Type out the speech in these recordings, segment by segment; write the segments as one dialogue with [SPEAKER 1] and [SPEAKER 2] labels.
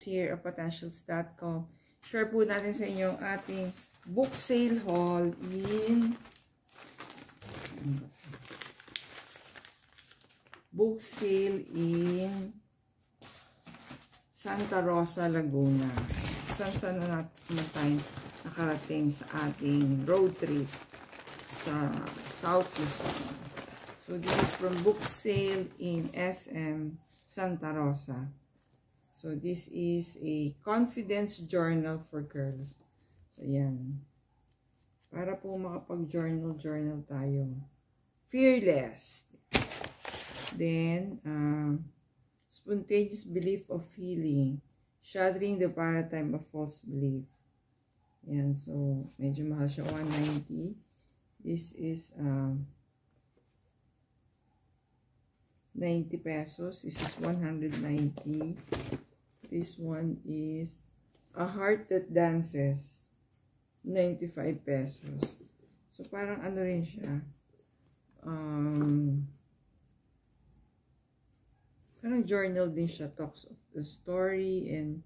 [SPEAKER 1] here of potentials.com. Share po natin sa inyo ang ating book sale haul in Santa Rosa, Laguna. Saan na natin nakarating sa ating road trip sa South Luzon. So this is from book sale in SM Santa Rosa. So this is a confidence journal for girls. So yan. Para po makapag-journal tayo. Fearless. Then, spontaneous belief of healing. Shattering the paradigm of false belief. Yan. So, medyo mahal siya. 190. This is 90 pesos. This is 190. This one is A Heart That Dances. 95 pesos. So, parang ano rin siya. Parang journal din siya. Talks of the story and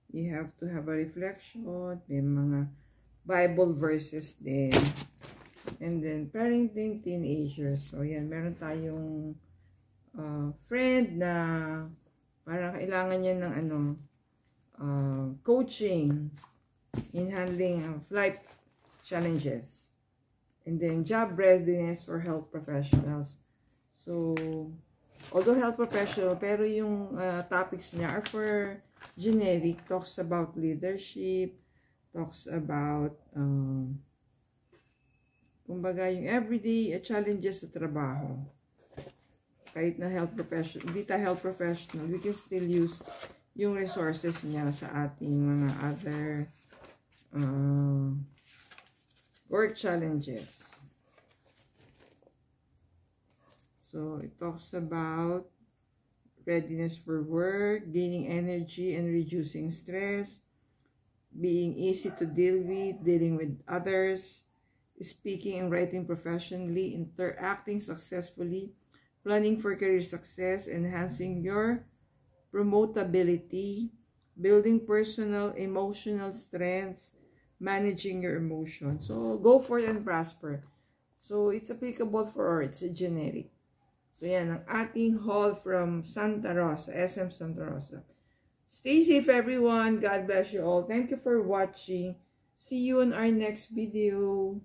[SPEAKER 1] you have to have a reflection. May mga Bible verses din. And then, parenting teenagers. So, yan. Meron tayong friend na parang kailangan niya ng coaching in handling life challenges. And then, job readiness for health professionals. So, although health professional, pero yung topics niya are for generic. Talks about leadership, talks about kumbaga yung everyday challenges sa trabaho. Kahit na health professional, hindi tayo health professional, we can still use yung resources niya sa ating mga other work challenges. So, it talks about readiness for work, gaining energy and reducing stress, being easy to deal with, dealing with others, speaking and writing professionally, interacting successfully, planning for career success, enhancing your promotability, building personal emotional strengths, managing your emotions. So, go for it and prosper. So, it's applicable for all. It's a generic. So, yan ang ating haul from Santa Rosa, SM Santa Rosa. Stay safe, everyone. God bless you all. Thank you for watching. See you in our next video.